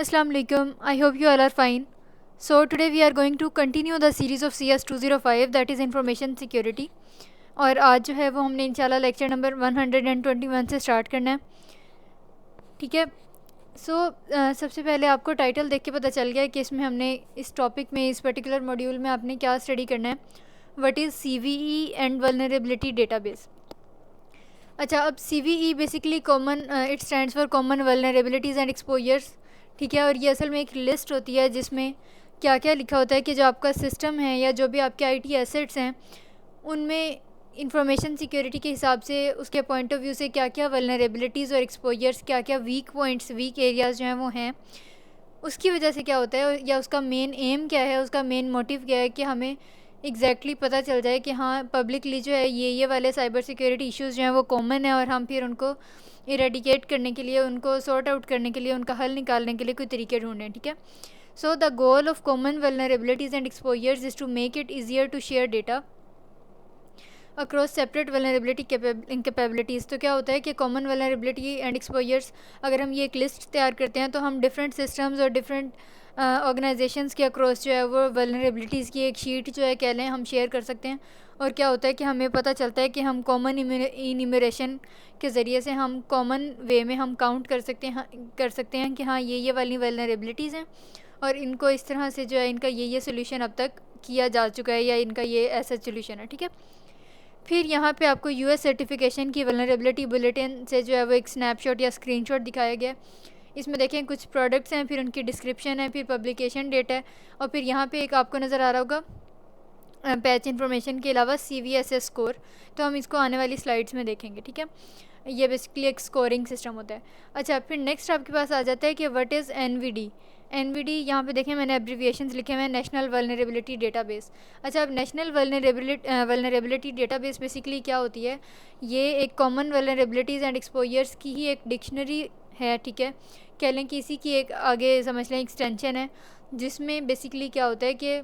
Assalamu alaikum. I hope you all are fine. So today we are going to continue the series of CS 205 that is information security. और आज जो है वो हमने इंशाल्लाह lecture number 121 से start करना है. ठीक है. सबसे पहले आपको टाइटल देख के पता चल गया है कि इसमें हमने इस टॉपिक में इस पर्टिकुलर मॉड्यूल में आपने क्या स्टडी करना है. What is CVE and vulnerability database. अच्छा, अब CVE basically common it stands for common vulnerabilities and exposures. ठीक है. और ये असल में एक लिस्ट होती है जिसमें क्या क्या लिखा होता है कि जो आपका सिस्टम है या जो भी आपके IT एसेट्स हैं उनमें इंफॉर्मेशन सिक्योरिटी के हिसाब से उसके पॉइंट ऑफ व्यू से क्या क्या वल्नरेबिलिटीज़ और एक्सपोजर्स, क्या क्या वीक पॉइंट्स, वीक एरियाज़ जो हैं वो हैं. उसकी वजह से क्या होता है या उसका मेन एम क्या है, उसका मेन मोटिव क्या है कि हमें एग्जैक्टली पता चल जाए कि हाँ पब्लिकली जो है ये वाले साइबर सिक्योरिटी इश्यूज़ जो हैं वो कॉमन है और हम फिर उनको इरेडिकेट करने के लिए, उनको सॉर्ट आउट करने के लिए, उनका हल निकालने के लिए कोई तरीके ढूंढें. ठीक है. So the goal of common vulnerabilities and exposures is to make it easier to share data across separate vulnerability capabilities. तो क्या होता है कि कॉमन वल्नरेबिलिटी एंड एक्सपोजर्स, अगर हम ये एक लिस्ट तैयार करते हैं तो हम डिफरेंट सिस्टम्स और डिफरेंट ऑर्गेनाइजेशंस के अक्रॉस जो है वो वल्नरेबिलिटीज़ की एक शीट जो है कह लें हम शेयर कर सकते हैं. और क्या होता है कि हमें पता चलता है कि हम कॉमन इन्यूमरेशन के ज़रिए से हम कॉमन वे में हम काउंट कर सकते हैं कि हाँ ये वाली वल्नरेबिलिटीज़ हैं और इनको इस तरह से जो है इनका ये सोल्यूशन अब तक किया जा चुका है या इनका ये ऐसा सोल्यूशन है. ठीक है. फिर यहाँ पे आपको US सर्टिफिकेशन की वल्नरेबिलिटी बुलेटिन से जो है वो एक स्नैपशॉट या स्क्रीनशॉट दिखाया गया. इसमें देखें कुछ प्रोडक्ट्स हैं, फिर उनकी डिस्क्रिप्शन है, फिर पब्लिकेशन डेट है और फिर यहाँ पे एक आपको नज़र आ रहा होगा पैच इन्फॉर्मेशन के अलावा CVSS स्कोर. तो हम इसको आने वाली स्लाइड्स में देखेंगे. ठीक है. ये बेसिकली एक स्कोरिंग सिस्टम होता है. अच्छा, फिर नेक्स्ट आपके पास आ जाता है कि व्हाट इज़ NVD. यहाँ पे देखें मैंने एब्रीविएशंस लिखे हुए हैं, नेशनल वल्नरेबिलिटी डेटाबेस. अच्छा, अब नेशनल वल्नरेबिलिटी डेटाबेस बेसिकली क्या होती है, ये एक कॉमन वल्नरेबिलिटीज़ एंड एक्सपोजर्स की ही एक डिक्शनरी है. ठीक है. कह लें कि इसी की एक आगे समझ लें एक्सटेंशन है जिसमें बेसिकली क्या होता है कि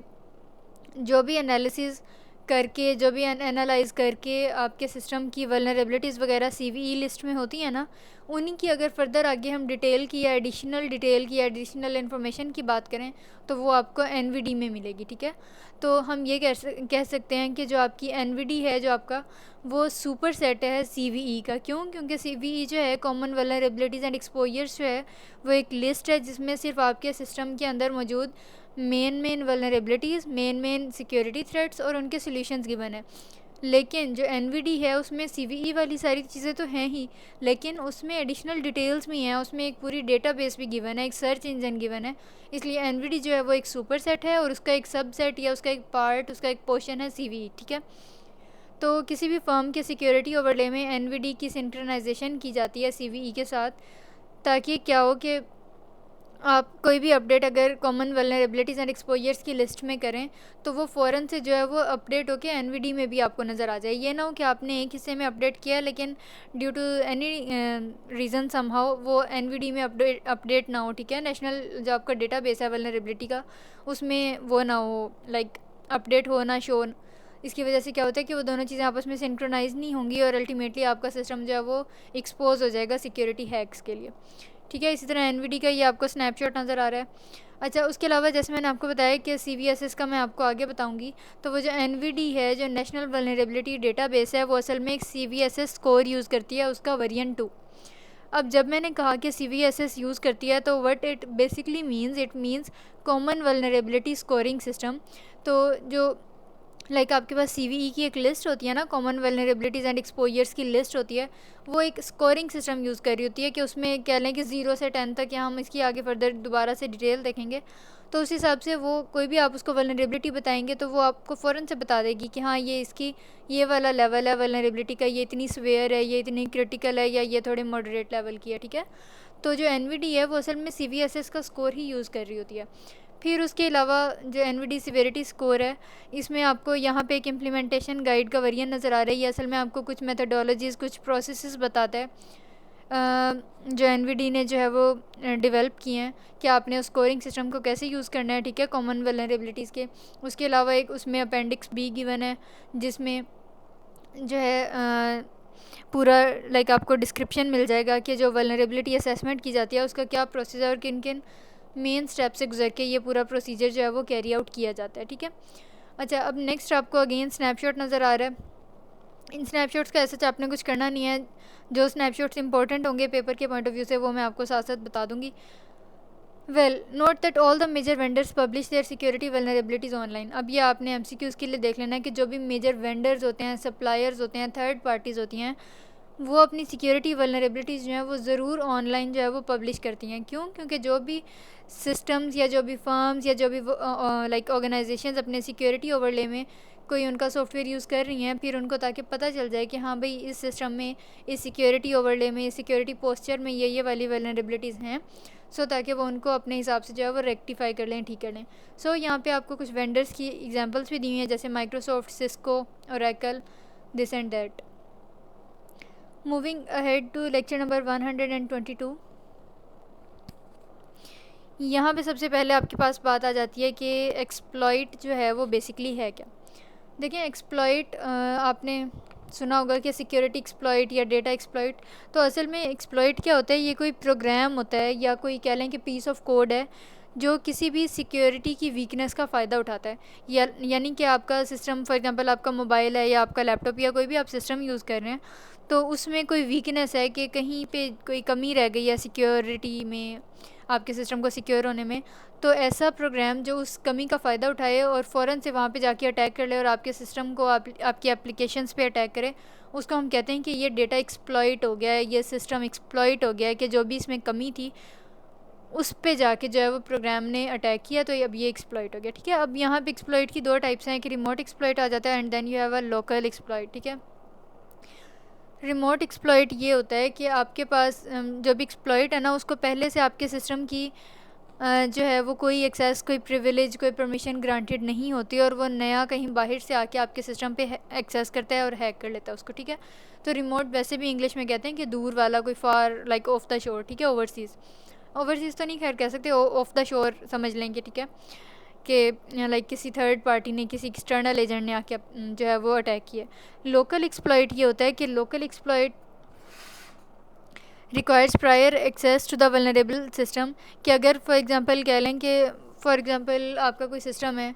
जो भी एनालिसिस करके, जो भी एनालाइज करके आपके सिस्टम की वल्नरेबिलिटीज़ वगैरह CVE लिस्ट में होती हैं ना, उन्हीं की अगर फर्दर आगे हम डिटेल की या एडिशनल इन्फॉर्मेशन की बात करें तो वो आपको NVD में मिलेगी. ठीक है. तो हम ये कह सकते हैं कि जो आपकी NVD है जो आपका वो सुपर सेट है CVE का. क्यों? क्योंकि CVE जो है कॉमन वल्नरेबिलिटीज़ एंड एक्सपोजर्स जो है वो एक लिस्ट है जिसमें सिर्फ आपके सिस्टम के अंदर मौजूद main vulnerabilities, main security threats और उनके सॉल्यूशंस गिवन है. लेकिन जो NVD है उसमें CVE वाली सारी चीज़ें तो हैं ही, लेकिन उसमें एडिशनल डिटेल्स भी हैं, उसमें एक पूरी डेटाबेस भी गिवन है, एक सर्च इंजन गिवन है. इसलिए NVD जो है वो एक सुपर सेट है और उसका एक सबसेट या उसका एक पार्ट, उसका एक पोर्शन है CVE. ठीक है. तो किसी भी फर्म के सिक्योरिटी ओवरले में NVD की सिंक्रोनाइजेशन की जाती है CVE के साथ, ताकि क्या हो कि आप कोई भी अपडेट अगर कॉमन वल्नरेबिलिटीज़ एंड एक्सपोजर्स की लिस्ट में करें तो वो फ़ौरन से जो है वो अपडेट होके NVD में भी आपको नज़र आ जाए. ये ना हो कि आपने एक हिस्से में अपडेट किया लेकिन due to any reason somehow वो NVD में अपडेट ना हो. ठीक है. नेशनल जो आपका डेटाबेस है वल्नरेबिलिटी का उसमें वो ना हो, लाइक अपडेट हो ना शो. इसकी वजह से क्या होता है कि वो दोनों चीज़ें आपस में सिंक्रोनाइज़ नहीं होंगी और अल्टीमेटली आपका सिस्टम जो है वो एक्सपोज हो जाएगा सिक्योरिटी हैक्स के लिए. ठीक है. इसी तरह NVD का ये आपको स्नैपशॉट नज़र आ रहा है. अच्छा, उसके अलावा जैसे मैंने आपको बताया कि CVSS का मैं आपको आगे बताऊंगी, तो वो जो NVD है जो नेशनल वल्नरेबिलिटी डेटाबेस है वो असल में एक CVSS स्कोर यूज़ करती है, उसका वर्जन 2. अब जब मैंने कहा कि CVSS यूज़ करती है तो what it basically means, it means common vulnerability scoring system. तो जो लाइक आपके पास CVE की एक लिस्ट होती है ना, कॉमन वल्नरेबिलिटीज़ एंड एक्सपोजर्स की लिस्ट होती है, वो एक स्कोरिंग सिस्टम यूज़ कर रही होती है कि उसमें कह लें कि 0 से 10 तक, या हम इसकी आगे फर्दर दोबारा से डिटेल देखेंगे तो उस हिसाब से वो कोई भी आप उसको वल्नरेबिलिटी बताएंगे तो वो आपको फ़ौरन से बता देगी कि हाँ ये इसकी ये वाला लेवल है वल्नरेबिलिटी का, ये इतनी स्वेयर है, ये इतनी क्रिटिकल है, या ये थोड़े मॉडरेट लेवल की है. ठीक है. तो जो NVD है वो असल में CVSS का स्कोर ही यूज़ कर रही होती है. फिर उसके अलावा जो NVD सिवेरिटी स्कोर है इसमें आपको यहाँ पे एक इम्प्लीमेंटेशन गाइड का वर्जन नज़र आ रहा है. ये असल में आपको कुछ मेथडोलॉजीज़, कुछ प्रोसेसेस बताता है जो NVD ने जो है वो डेवलप किए हैं कि आपने उस स्कोरिंग सिस्टम को कैसे यूज़ करना है. ठीक है. कॉमन वल्नरेबिलिटीज़ के उसके अलावा एक उसमें अपेंडिक्स B गिवन है जिसमें जो है पूरा लाइक आपको डिस्क्रिप्शन मिल जाएगा कि जो वल्नरेबिलिटी असेसमेंट की जाती है उसका क्या प्रोसेस है और किन किन मेन स्टेप से गुजर के ये पूरा प्रोसीजर जो है वो कैरी आउट किया जाता है, ठीक है। अच्छा, अब नेक्स्ट आपको अगेन स्नैपशॉट नज़र आ रहा है। इन स्नैपशॉट्स का ऐसा आपने कुछ करना नहीं है, जो स्नैपशॉट्स इंपॉर्टेंट होंगे पेपर के पॉइंट ऑफ व्यू से वो मैं आपको साथ साथ बता दूंगी। Well, note that all the major vendors publish their security vulnerabilities online. अब ये आपने एमसीक्यूज़ के लिए देख लेना है कि जो भी मेजर वेंडर्स होते हैं, सप्लायर्स होते हैं, थर्ड पार्टीज़ होती हैं, वो अपनी सिक्योरिटी वल्नरेबिलिटीज़ जो हैं वो ज़रूर ऑनलाइन जो है वो पब्लिश करती हैं। क्यों? क्योंकि जो भी सिस्टम्स या जो भी फर्म्स या जो भी लाइक ऑर्गेनाइजेशंस अपने सिक्योरिटी ओवरले में कोई उनका सॉफ्टवेयर यूज़ कर रही हैं, फिर उनको ताकि पता चल जाए कि हाँ भाई इस सिस्टम में, इस सिक्योरिटी ओवरले में, इस सिक्योरिटी पोस्चर में ये वाली वल्नरेबिलिटीज़ हैं, सो ताकि वो उनको अपने हिसाब से जो है वो रेक्टिफाई कर लें, ठीक कर लें। सो यहाँ पे आपको कुछ वेंडर्स की एग्जांपल्स भी दी हुई हैं, जैसे Microsoft, Cisco, Oracle, this and that. Moving ahead to lecture number 122। यहाँ पे सबसे पहले आपके पास बात आ जाती है कि एक्सप्लॉइट जो है वो बेसिकली है क्या। देखिए, एक्सप्लॉइट आपने सुना होगा कि सिक्योरिटी एक्सप्लॉइट या डेटा एक्सप्लॉइट। तो असल में एक्सप्लॉइट क्या होता है? ये कोई प्रोग्राम होता है या कोई कह लें कि पीस ऑफ कोड है जो किसी भी सिक्योरिटी की वीकनेस का फ़ायदा उठाता है। यानी कि आपका सिस्टम, फॉर एग्जांपल आपका मोबाइल है या आपका लैपटॉप या कोई भी आप सिस्टम यूज़ कर रहे हैं, तो उसमें कोई वीकनेस है कि कहीं पे कोई कमी रह गई है सिक्योरिटी में, आपके सिस्टम को सिक्योर होने में, तो ऐसा प्रोग्राम जो उस कमी का फ़ायदा उठाए और फ़ौरन से वहाँ पे जाके अटैक कर ले और आपके सिस्टम को आपकी एप्लीकेशंस पे अटैक करे, उसको हम कहते हैं कि ये डेटा एक्सप्लॉइट हो गया है, ये सिस्टम एक्सप्लॉइट हो गया है, कि जो भी इसमें कमी थी उस पे जाके जो है वो प्रोग्राम ने अटैक किया, तो अब ये एक्सप्लॉइट हो गया, ठीक है। अब यहाँ पे एक्सप्लॉइट की दो टाइप्स हैं कि रिमोट एक्सप्लॉइट आ जाता है and then you have a local exploit, ठीक है। रिमोट एक्सप्लॉइट ये होता है कि आपके पास जो भी एक्सप्लॉइट है ना, उसको पहले से आपके सिस्टम की जो है वो कोई एक्सेस, कोई प्रिविलेज, कोई परमिशन ग्रांटेड नहीं होती और वो नया कहीं बाहर से आके आपके सिस्टम पे एक्सेस करता है और हैक कर लेता है उसको, ठीक है। तो रिमोट वैसे भी इंग्लिश में कहते हैं कि दूर वाला, कोई फार, लाइक ऑफ द शोर, ठीक है। ओवरसीज़ तो नहीं खैर कह सकते, ऑफ द शोर समझ लेंगे, ठीक है, कि लाइक किसी थर्ड पार्टी ने, किसी एक्सटर्नल एजेंट ने आके जो है वो अटैक किया। लोकल एक्सप्लॉइट ये होता है कि local exploit requires prior access to the vulnerable system, कि अगर फॉर एग्जांपल कह लें कि फॉर एग्जांपल आपका कोई सिस्टम है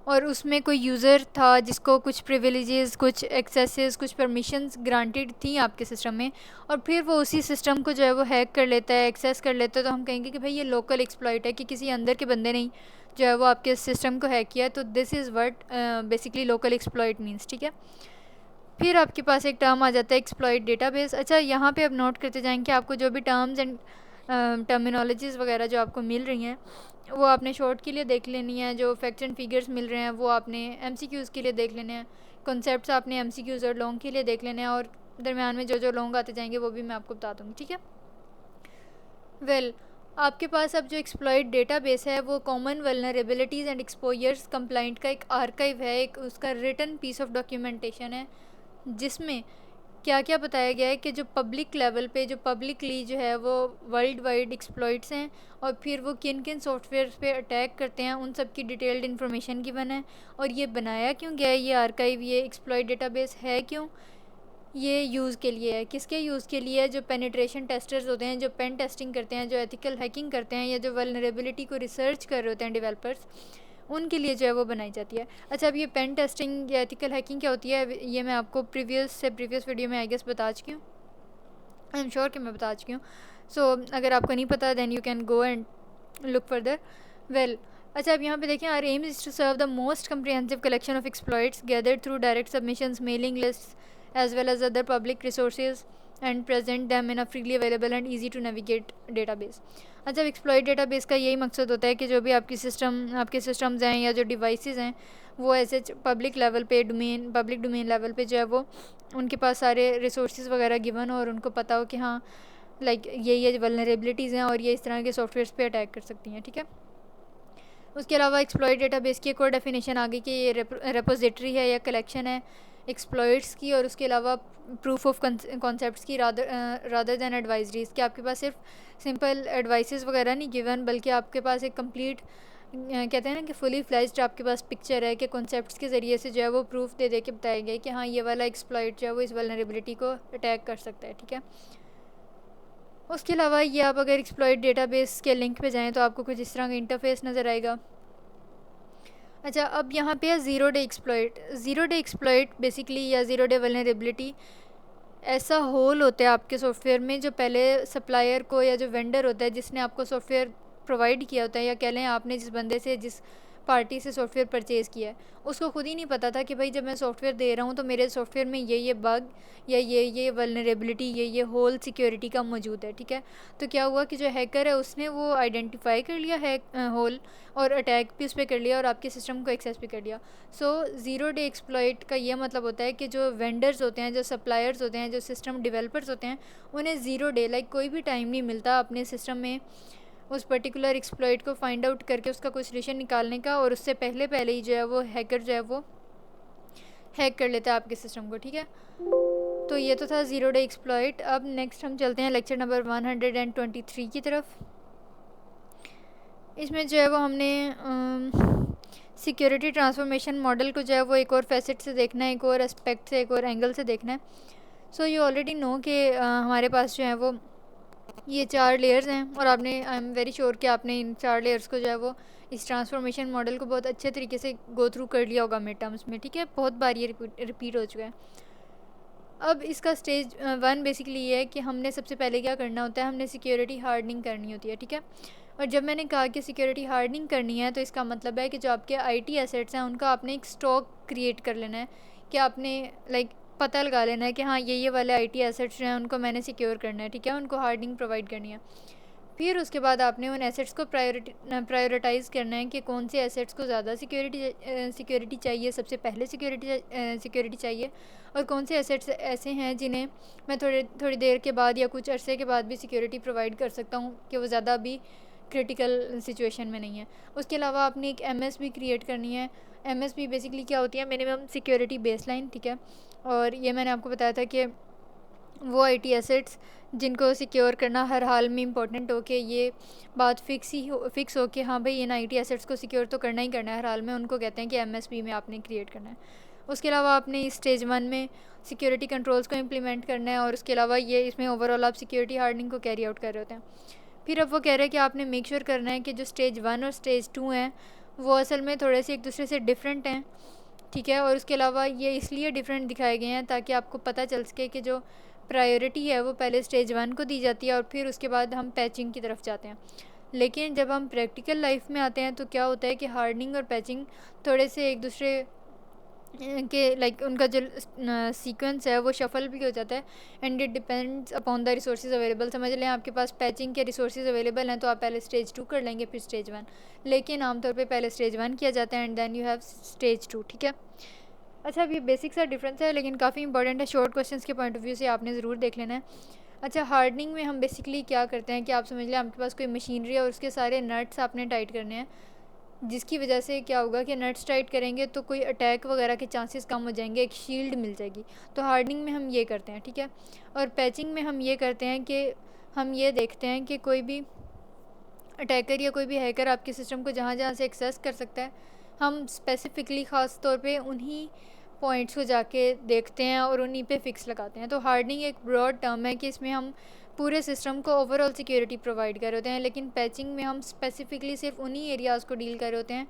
और उसमें कोई यूज़र था जिसको कुछ प्रिविलेजेस, कुछ एक्सेसेस, कुछ परमिशंस ग्रांटेड थी आपके सिस्टम में, और फिर वो उसी सिस्टम को जो है वो हैक कर लेता है, एक्सेस कर लेता है, तो हम कहेंगे कि भाई ये लोकल एक्सप्लॉइट है, कि किसी अंदर के बंदे ने जो है वो आपके सिस्टम को हैक किया। तो this is what basically local exploit means, ठीक है। फिर आपके पास एक टर्म आ जाता है एक्सप्लॉइट डेटाबेस। अच्छा, यहाँ पे अब नोट करते जाएंगे आपको जो भी टर्म्स एंड टर्मिनोलॉजीज़ वगैरह जो आपको मिल रही हैं वो आपने शॉर्ट के लिए देख लेनी है, जो फैक्ट्स एंड फिगर्स मिल रहे हैं वो आपने एमसीक्यूज़ के लिए देख लेने हैं, कॉन्सेप्ट्स आपने एमसीक्यूज़ और लॉन्ग के लिए देख लेने हैं, और दरमियान में जो जो लॉन्ग आते जाएंगे वो भी मैं आपको बता दूँगी, ठीक है। वेल, आपके पास अब जो एक्सप्लॉइट डेटाबेस है वो common vulnerabilities and exposures compliant का एक आर्काइव है, एक उसका रिटन पीस ऑफ डॉक्यूमेंटेशन है, जिसमें क्या क्या बताया गया है कि जो पब्लिक लेवल पे, जो पब्लिकली जो है वो वर्ल्ड वाइड एक्सप्लॉइट्स हैं और फिर वो किन किन सॉफ्टवेयर पे अटैक करते हैं, उन सब की डिटेल्ड इन्फॉर्मेशन गिवन है। और ये बनाया क्यों गया है ये आर्काइव, ये एक्सप्लॉइट डेटाबेस है क्यों, ये यूज़ के लिए है, किसके यूज़ के लिए है? जो पेनिट्रेशन टेस्टर्स होते हैं, जो पेन टेस्टिंग करते हैं, जो एथिकल हैकिंग करते हैं, या जो वल्नरेबिलिटी को रिसर्च कर रहे होते हैं डेवलपर्स, उनके लिए जो है वो बनाई जाती है। अच्छा, अब ये पेन टेस्टिंग या एथिकल हैकिंग क्या होती है, ये मैं आपको प्रीवियस वीडियो में आई गेस बता चुकी हूँ, आई एम श्योर कि मैं बता चुकी हूँ। सो अगर आपको नहीं पता then you can go and look further. Well, अच्छा, अब यहाँ पे देखें, our aim is to serve the most comprehensive collection of exploits gathered through direct submissions, mailing list as well as other public resources and present them in a freely available and easy to navigate database। अच्छा, exploit database का यही मकसद होता है कि जो भी आपके सिस्टम्स हैं या जो डिवाइसेस हैं वो ऐसे पब्लिक लेवल पे, पब्लिक डोमेन लेवल पे जो है वो उनके पास सारे रिसोर्सेज वगैरह गिवन हो और उनको पता हो कि हाँ लाइक ये वल्नरेबिलिटीज़ हैं और ये इस तरह के सॉफ्टवेयर्स पे अटैक कर सकती हैं, ठीक है। उसके अलावा एक्सप्लॉइट डेटाबेस की एक और डेफिनेशन आ गई कि ये रेपोजिटरी है या कलेक्शन है एक्सप्लॉइट्स की, और उसके अलावा प्रूफ ऑफ कॉन्सेप्ट्स की रादर दैन एडवाइजरीज, कि आपके पास सिर्फ सिंपल एडवाइसेस वगैरह नहीं गिवन, बल्कि आपके पास एक कंप्लीट कहते हैं ना कि फुली फ्लैश्ड आपके पास पिक्चर है कि कॉन्सेप्ट्स के ज़रिए से जो है वो प्रूफ दे के बताया गया कि हाँ ये वाला एक्सप्लॉइट जो है वो इस वल्नरेबिलिटी को अटैक कर सकता है, ठीक है। उसके अलावा ये आप अगर एक्सप्लॉइट डेटाबेस के लिंक पे जाएं तो आपको कुछ इस तरह का इंटरफेस नज़र आएगा। अच्छा, अब यहाँ पे है zero day exploit. Zero day exploit basically या ज़ीरो डे वल्नरेबिलिटी ऐसा होल होता है आपके सॉफ्टवेयर में जो पहले सप्लायर को या जो वेंडर होता है जिसने आपको सॉफ्टवेयर प्रोवाइड किया होता है, या कह लें आपने जिस बंदे से जिस पार्टी से सॉफ्टवेयर परचेज़ किया है, उसको खुद ही नहीं पता था कि भाई जब मैं सॉफ्टवेयर दे रहा हूँ तो मेरे सॉफ्टवेयर में ये बग या ये वल्नरेबिलिटी ये होल सिक्योरिटी का मौजूद है। ठीक है, तो क्या हुआ कि जो हैकर है उसने वो आइडेंटिफाई कर लिया है होल, और अटैक भी उस पर कर लिया और आपके सिस्टम को एक्सेस भी कर लिया। सो ज़ीरो डे एक्सप्लॉइट का ये मतलब होता है कि जो वेंडर्स होते हैं, जो सप्लायर्स होते हैं, जो सिस्टम डेवलपर्स होते हैं, उन्हें ज़ीरो डे कोई भी टाइम नहीं मिलता अपने सिस्टम में उस पर्टिकुलर एक्सप्लॉइट को फाइंड आउट करके उसका कोई सोल्यूशन निकालने का, और उससे पहले ही जो है वो हैकर जो है वो हैक कर लेता है आपके सिस्टम को। ठीक है, तो ये तो था ज़ीरो डे एक्सप्लॉइट। अब नेक्स्ट हम चलते हैं लेक्चर नंबर 123 की तरफ। इसमें जो है वो हमने सिक्योरिटी ट्रांसफॉर्मेशन मॉडल को जो है वो एक और फैसेट से देखना है, एक और एस्पेक्ट से, एक और एंगल से देखना है। सो यू ऑलरेडी नो कि हमारे पास जो है वो ये 4 लेयर्स हैं, और आपने आई एम वेरी श्योर कि आपने इन 4 लेयर्स को जो है वो इस ट्रांसफॉर्मेशन मॉडल को बहुत अच्छे तरीके से गो थ्रू कर लिया होगा मिड टर्म्स में। ठीक है, बहुत बार ये रिपीट हो चुका है। अब इसका स्टेज 1 बेसिकली ये है कि हमने सबसे पहले क्या करना होता है, हमने सिक्योरिटी हार्डनिंग करनी होती है। ठीक है, और जब मैंने कहा कि सिक्योरिटी हार्डनिंग करनी है तो इसका मतलब है कि जो आपके आईटी एसेट्स हैं उनका आपने एक स्टॉक क्रिएट कर लेना है, कि आपने पता लगा लेना है कि हाँ ये वाले आईटी एसेट्स जो हैं उनको मैंने सिक्योर करना है। ठीक है, उनको हार्डनिंग प्रोवाइड करनी है। फिर उसके बाद आपने उन एसेट्स को प्रायोरिटाइज़ करना है कि कौन से एसेट्स को ज़्यादा सिक्योरिटी चाहिए, सबसे पहले सिक्योरिटी चाहिए, और कौन से एसेट्स ऐसे हैं जिन्हें मैं थोड़ी देर के बाद या कुछ अरसे के बाद भी सिक्योरिटी प्रोवाइड कर सकता हूँ, कि वो ज़्यादा भी क्रिटिकल सिचुएशन में नहीं है। उसके अलावा आपने एक एमएसबी क्रिएट करनी है। एमएसबी बेसिकली क्या होती है, मिनिमम सिक्योरिटी बेसलाइन। ठीक है, और ये मैंने आपको बताया था कि वो आईटी एसेट्स जिनको सिक्योर करना हर हाल में इंपॉर्टेंट हो, कि ये बात फिक्स हो कि हाँ भाई इन आईटी एसेट्स को सिक्योर तो करना ही करना है हर हाल में, उनको कहते हैं कि एमएसबी में आपने क्रिएट करना है। उसके अलावा आपने इस स्टेज 1 में सिक्योरिटी कंट्रोल्स को इम्प्लीमेंट करना है, और उसके अलावा ये इसमें ओवरऑल आप सिक्योरिटी हार्डनिंग को कैरी आउट कर रहे होते हैं। फिर अब वो कह रहे हैं कि आपने मेक श्योर करना है कि जो स्टेज 1 और स्टेज 2 हैं वो असल में थोड़े से एक दूसरे से डिफरेंट हैं। ठीक है, और उसके अलावा ये इसलिए डिफरेंट दिखाए गए हैं ताकि आपको पता चल सके कि जो प्रायोरिटी है वो पहले स्टेज 1 को दी जाती है और फिर उसके बाद हम पैचिंग की तरफ जाते हैं। लेकिन जब हम प्रैक्टिकल लाइफ में आते हैं तो क्या होता है कि हार्डनिंग और पैचिंग थोड़े से एक दूसरे के उनका जो सीक्वेंस है वो शफल भी हो जाता है, and it depends upon the resources available. समझ लें आपके पास पैचिंग के रिसोर्सेज अवेलेबल हैं तो आप पहले स्टेज 2 कर लेंगे फिर स्टेज 1, लेकिन आमतौर पे पहले स्टेज 1 किया जाता है and then you have stage 2। ठीक है, अच्छा अब ये बेसिक सा डिफरेंस है लेकिन काफ़ी इंपॉर्टेंट है, शॉर्ट क्वेश्चंस के पॉइंट ऑफ व्यू से आपने ज़रूर देख लेना है। अच्छा, हार्डनिंग में हम बेसिकली क्या करते हैं कि आप समझ लें आपके पास कोई मशीनरी है और उसके सारे नट्स आपने टाइट करने हैं, जिसकी वजह से क्या होगा कि नट्स टाइट करेंगे तो कोई अटैक वगैरह के चांसेस कम हो जाएंगे, एक शील्ड मिल जाएगी। तो हार्डनिंग में हम ये करते हैं। ठीक है, और पैचिंग में हम ये करते हैं कि हम ये देखते हैं कि कोई भी अटैकर या कोई भी हैकर आपके सिस्टम को जहाँ जहाँ से एक्सेस कर सकता है, हम स्पेसिफिकली ख़ास तौर पे उन्हीं पॉइंट्स को जाके देखते हैं और उन्हीं पे फिक्स लगाते हैं। तो हार्डनिंग एक ब्रॉड टर्म है कि इसमें हम पूरे सिस्टम को ओवरऑल सिक्योरिटी प्रोवाइड कर रहे होते हैं, लेकिन पैचिंग में हम स्पेसिफिकली सिर्फ उन्हीं एरियाज़ को डील कर रहे होते हैं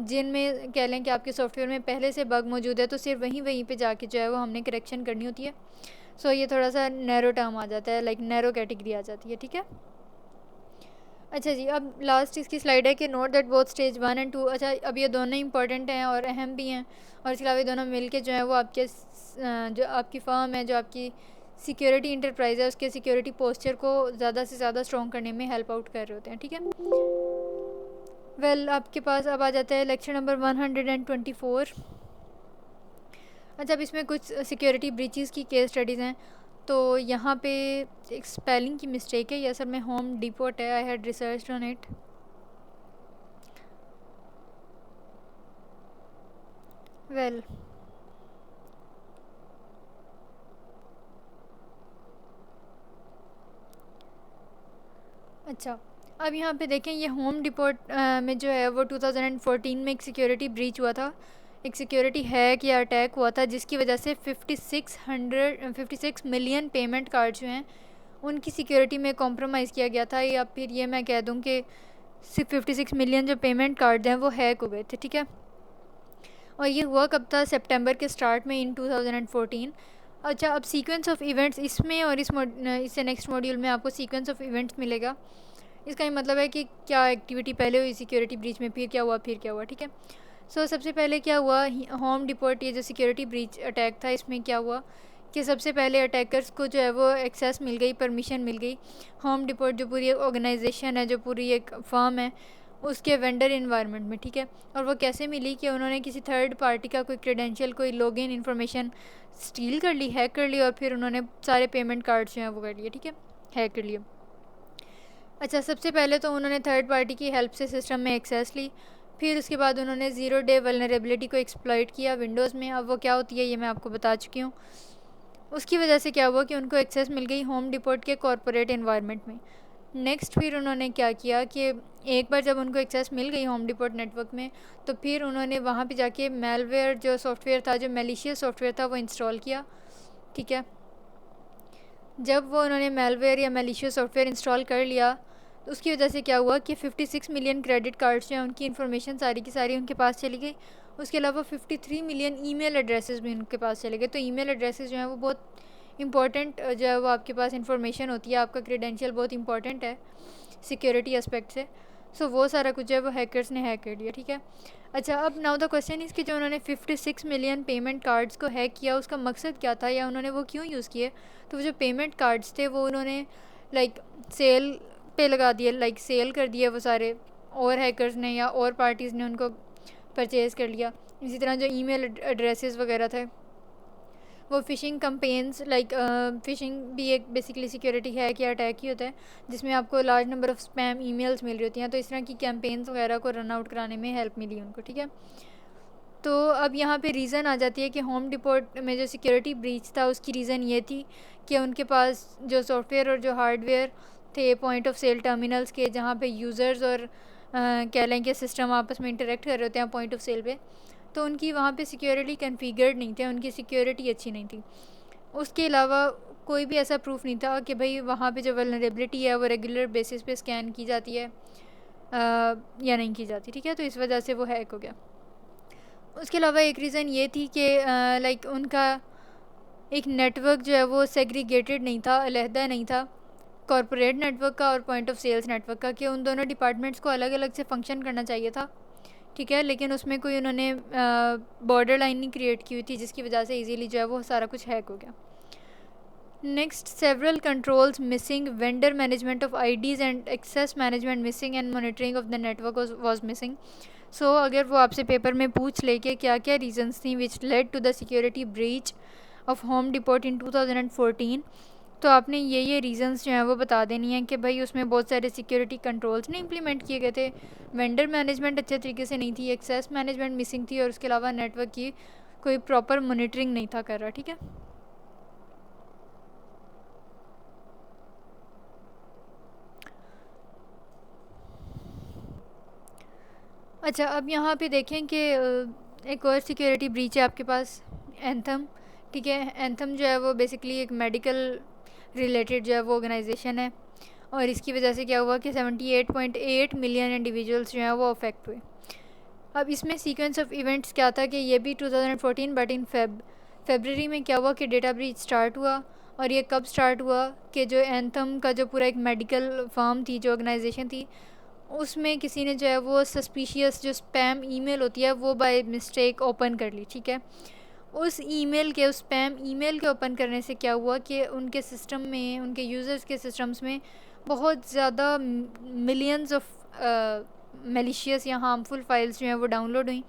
जिनमें कह लें कि आपके सॉफ्टवेयर में पहले से बग मौजूद है, तो सिर्फ वहीं पे जाके जो है वो हमने करेक्शन करनी होती है। सो ये थोड़ा सा नैरो टर्म आ जाता है, नैरो कैटेगरी आ जाती है। ठीक है, अच्छा जी, अब लास्ट इसकी स्लाइड है कि note that both stage 1 and 2। अच्छा, अब ये दोनों इंपॉर्टेंट हैं और अहम भी हैं, और इसके अलावा ये दोनों मिल के जो है वो आपके जो आपकी फर्म है, जो आपकी सिक्योरिटी इंटरप्राइज है, उसके सिक्योरिटी पोस्चर को ज़्यादा से ज़्यादा स्ट्रॉन्ग करने में हेल्प आउट कर रहे होते हैं। ठीक है, वेल आपके पास अब आ जाता है लेक्चर नंबर 124। अच्छा, अब इसमें कुछ सिक्योरिटी ब्रीचेस की केस स्टडीज़ हैं। तो यहाँ पे एक स्पेलिंग की मिस्टेक है, ये असल में होम डिपोट है, I had research on it. Well अच्छा, अब यहाँ पे देखें ये होम डिपोट में जो है वो 2014 में एक सिक्योरिटी ब्रीच हुआ था, एक सिक्योरिटी हैक या अटैक हुआ था जिसकी वजह से 56 मिलियन पेमेंट कार्ड जो हैं उनकी सिक्योरिटी में कॉम्प्रोमाइज़ किया गया था, या फिर ये मैं कह दूँ कि 56 मिलियन जो पेमेंट कार्ड हैं वो हैक हो गए थे, ठीक है। और ये हुआ कब था? सितंबर के स्टार्ट में इन 2014। अच्छा, अब सीक्वेंस ऑफ इवेंट्स इसमें और इससे नेक्स्ट मॉड्यूल में आपको सीक्वेंस ऑफ इवेंट्स मिलेगा। इसका ये मतलब है कि क्या एक्टिविटी पहले हुई सिक्योरिटी ब्रीच में, फिर क्या हुआ, फिर क्या हुआ, ठीक है। सो सबसे पहले क्या हुआ, होम डिपोट, ये जो सिक्योरिटी ब्रीच अटैक था, इसमें क्या हुआ कि सबसे पहले अटैकर्स को जो है वो एक्सेस मिल गई, परमिशन मिल गई होम डिपोट जो पूरी ऑर्गेनाइजेशन है, जो पूरी एक फर्म है, उसके वेंडर इन्वायरमेंट में, ठीक है। और वो कैसे मिली कि उन्होंने किसी थर्ड पार्टी का कोई क्रेडेंशियल, कोई लॉगिन इन्फॉर्मेशन स्टील कर ली, हैक कर ली, और फिर उन्होंने सारे पेमेंट कार्ड्स जो हैं वो कर लिए, ठीक है, हैक कर लिए। अच्छा, सबसे पहले तो उन्होंने थर्ड पार्टी की हेल्प से सिस्टम में एक्सेस ली, फिर उसके बाद उन्होंने ज़ीरो डे वल्नरेबिलिटी को एक्सप्लॉइट किया विंडोज़ में। अब वो क्या होती है ये मैं आपको बता चुकी हूँ। उसकी वजह से क्या हुआ कि उनको एक्सेस मिल गई होम डिपोट के कॉरपोरेट एनवायरनमेंट में। नेक्स्ट फिर उन्होंने क्या किया कि एक बार जब उनको एक्सेस मिल गई होम डिपोट नेटवर्क में, तो फिर उन्होंने वहाँ पे जाके मेलवेयर जो सॉफ्टवेयर था, जो मेलिशियस सॉफ्टवेयर था, वो इंस्टॉल किया, ठीक है। जब वो उन्होंने मेलवेयर या मेलिशियस सॉफ्टवेयर इंस्टॉल कर लिया, तो उसकी वजह से क्या हुआ कि 56 मिलियन क्रेडिट कार्ड्स जो हैं उनकी इन्फॉर्मेशन सारी की सारी उनके पास चली गई। उसके अलावा 53 मिलियन ईमेल एड्रेसेस भी उनके पास चले गए। तो ईमेल एड्रेसेस जो हैं वो बहुत इंपॉर्टेंट जो है वो आपके पास इन्फॉर्मेशन होती है, आपका क्रेडेंशियल बहुत इंपॉर्टेंट है सिक्योरिटी एस्पेक्ट से। सो वो सारा कुछ जो है वो हैकर्स ने हैक कर दिया, ठीक है। अच्छा, अब नाउ द क्वेश्चन इज़ कि जो उन्होंने 56 मिलियन पेमेंट कार्ड्स को हैक किया, उसका मकसद क्या था, या उन्होंने वो क्यों यूज़ किए? तो वो जो पेमेंट कार्ड्स थे वो उन्होंने लाइक सेल पे लगा दिए, लाइक सेल कर दिए वो सारे, और हैकर्स ने या और पार्टीज़ ने उनको परचेज़ कर लिया। इसी तरह जो ईमेल एड्रेसेस वगैरह थे, वो फ़िशिंग कंपेन्स, लाइक फ़िशिंग भी एक बेसिकली सिक्योरिटी हैक या अटैक ही होता है, जिसमें आपको large number of spam emails मिल रही होती हैं। तो इस तरह की कैंपेन्स वगैरह को रन आउट कराने में हेल्प मिली उनको, ठीक है। तो अब यहाँ पे रीज़न आ जाती है कि होम डिपोट में जो सिक्योरिटी ब्रीच था उसकी रीज़न ये थी कि उनके पास जो सॉफ्टवेयर और जो हार्डवेयर थे पॉइंट ऑफ सेल टर्मिनल्स के, जहाँ पे यूज़र्स और कह लें कि सिस्टम आपस में इंटरेक्ट कर रहे होते हैं पॉइंट ऑफ सेल पे, तो उनकी वहाँ पे सिक्योरिटी कन्फिगर्ड नहीं थे, उनकी सिक्योरिटी अच्छी नहीं थी। उसके अलावा कोई भी ऐसा प्रूफ नहीं था कि भाई वहाँ पे जो वल्नरेबिलिटी है वो रेगुलर बेसिस पे स्कैन की जाती है या नहीं की जाती, ठीक है। तो इस वजह से वो हैक हो गया। उसके अलावा एक रीज़न ये थी कि लाइक उनका एक नेटवर्क जो है वो सेग्रीगेटेड नहीं था, अलहदा नहीं था कॉरपोरेट नेटवर्क का और पॉइंट ऑफ सेल्स नेटवर्क का, कि उन दोनों डिपार्टमेंट्स को अलग अलग से फंक्शन करना चाहिए था, ठीक है। लेकिन उसमें कोई उन्होंने बॉर्डर लाइन नहीं क्रिएट की हुई थी, जिसकी वजह से इजीली जो है वो सारा कुछ हैक हो गया। Next, several controls missing, vendor management of IDs and access management missing, and monitoring of the network was missing. So अगर वो आपसे पेपर में पूछ ले कि क्या क्या रीजंस थी which led to the security breach of Home Depot in 2014, तो आपने ये रीज़न्स जो हैं वो बता देनी है कि भाई उसमें बहुत सारे सिक्योरिटी कंट्रोल्स नहीं इम्प्लीमेंट किए गए थे, वेंडर मैनेजमेंट अच्छे तरीके से नहीं थी, एक्सेस मैनेजमेंट मिसिंग थी, और उसके अलावा नेटवर्क की कोई प्रॉपर मॉनिटरिंग नहीं था कर रहा, ठीक है। अच्छा, अब यहाँ पे देखें कि एक और सिक्योरिटी ब्रीच है आपके पास, एंथम, ठीक है। एंथम जो है वो बेसिकली एक मेडिकल रिलेटेड जो है वो ऑर्गेनाइजेशन है, और इसकी वजह से क्या हुआ कि 78.8 मिलियन इंडिविजुअल्स जो हैं वो अफेक्ट हुए। अब इसमें सीक्वेंस ऑफ इवेंट्स क्या था कि ये भी 2014, बट इन फेबररी में क्या हुआ कि डेटा ब्रीच स्टार्ट हुआ। और ये कब स्टार्ट हुआ कि जो एंथम का जो पूरा एक मेडिकल फर्म थी, जो ऑर्गेनाइजेशन थी, उसमें किसी ने जो है वो सस्पिशियस जो स्पैम ईमेल होती है वो बाय मिस्टेक ओपन कर ली, ठीक है। उस स्पैम ईमेल के ओपन करने से क्या हुआ कि उनके सिस्टम में, उनके यूज़र्स के सिस्टम्स में बहुत ज़्यादा मिलियंस ऑफ मेलिशियस या हार्मफुल फाइल्स जो हैं वो डाउनलोड हुई।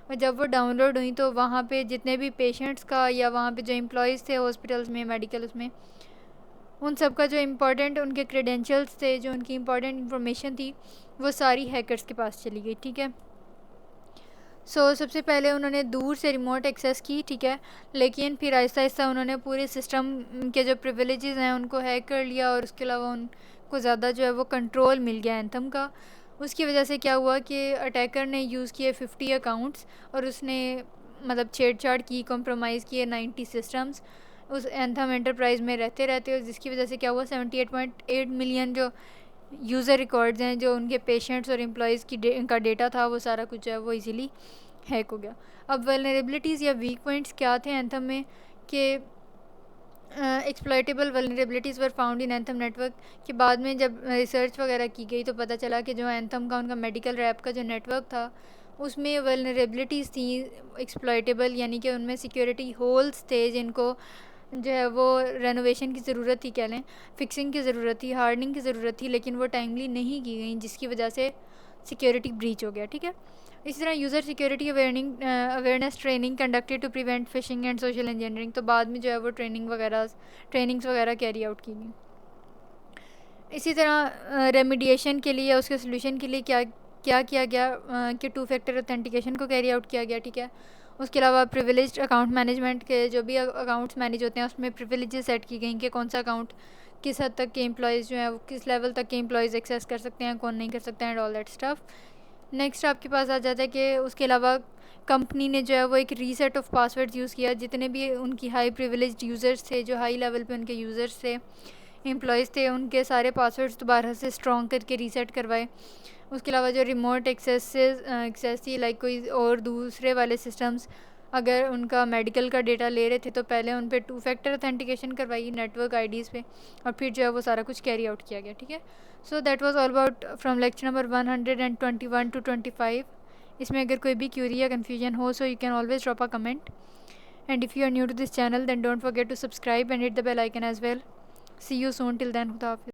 और जब वो डाउनलोड हुई तो वहाँ पे जितने भी पेशेंट्स का या वहाँ पे जो एम्प्लॉयज़ थे हॉस्पिटल्स में, मेडिकल उसमें, उन सब का जो इम्पोर्टेंट उनके क्रेडेंशियल्स थे, जो उनकी इम्पोर्टेंट इंफॉर्मेशन थी, वो सारी हैकर्स के पास चली गई, ठीक है। सबसे पहले उन्होंने दूर से रिमोट एक्सेस की, ठीक है, लेकिन फिर आहिस्ता आहिस्ता उन्होंने पूरे सिस्टम के जो प्रिविलेजेस हैं उनको हैक कर लिया, और उसके अलावा उनको ज़्यादा जो है वो कंट्रोल मिल गया एंथम का। उसकी वजह से क्या हुआ कि अटैकर ने यूज़ किए 50 अकाउंट्स, और उसने मतलब छेड़छाड़ की, कॉम्प्रोमाइज़ किए 90 सिस्टम्स। उस एंथम एंटरप्राइज में रहते रहते, जिसकी वजह से क्या हुआ 78.8 मिलियन जो यूज़र रिकॉर्ड्स हैं, जो उनके पेशेंट्स और एम्प्लॉयज़ की का डेटा था, वो सारा कुछ है वो इजीली हैक हो गया। अब वल्नरेबिलिटीज़ या वीक पॉइंट्स क्या थे एंथम में कि exploitable vulnerabilities were found in anthem network के बाद में जब रिसर्च वगैरह की गई तो पता चला कि जो एंथम का उनका मेडिकल रैप का जो नेटवर्क था उसमें वल्नरेबिलिटीज़ थी एक्सप्लॉयटेबल, यानी कि उनमें सिक्योरिटी होल्स थे जिनको जो है वो रेनोवेशन की ज़रूरत थी, कह लें फिक्सिंग की ज़रूरत थी, हार्डनिंग की ज़रूरत थी, लेकिन वो टाइमली नहीं की गई, जिसकी वजह से सिक्योरिटी ब्रीच हो गया। ठीक है, इसी तरह user security awareness training conducted to prevent phishing and social engineering, तो बाद में जो है वो ट्रेनिंग्स वगैरह कैरी आउट की गई। इसी तरह रेमिडिएशन के लिए, उसके सोल्यूशन के लिए क्या क्या किया गया कि 2 फैक्टर ऑथेंटिकेशन को कैरी आउट किया गया। ठीक है, उसके अलावा प्रिविलेज्ड अकाउंट मैनेजमेंट के जो भी अकाउंट्स मैनेज होते हैं उसमें प्रिविलेजेस सेट की गई कि कौन सा अकाउंट किस हद तक के एम्प्लॉयज़ जो है वो किस लेवल तक के एम्प्लॉयज़ एक्सेस कर सकते हैं, कौन नहीं कर सकते हैं, and all that stuff. Next आपके पास आ जाता है कि उसके अलावा कंपनी ने जो है वो एक रीसेट ऑफ पासवर्ड्स यूज़ किया, जितने भी उनकी हाई प्रिविलेज्ड यूज़र्स थे, जो हाई लेवल पे उनके यूज़र्स थे, एम्प्लॉयज़ थे, उनके सारे पासवर्ड्स दोबारा से स्ट्रॉन्ग करके रीसेट करवाए। उसके अलावा जो रिमोट एक्सेस थी, लाइक कोई और दूसरे वाले सिस्टम्स अगर उनका मेडिकल का डेटा ले रहे थे तो पहले उन पे 2 फैक्टर ऑथेंटिकेशन करवाई नेटवर्क आईडीज़ पे, और फिर जो है वो सारा कुछ कैरी आउट किया गया। ठीक है, so that was all about from lecture number 121 to 25। इसमें अगर कोई भी क्यूरी या कन्फ्यूजन हो so you can always drop a comment, and if you are new to this channel then don't forget to subscribe and hit the bell icon as well. See you soon, till then खुदा हाफिज़।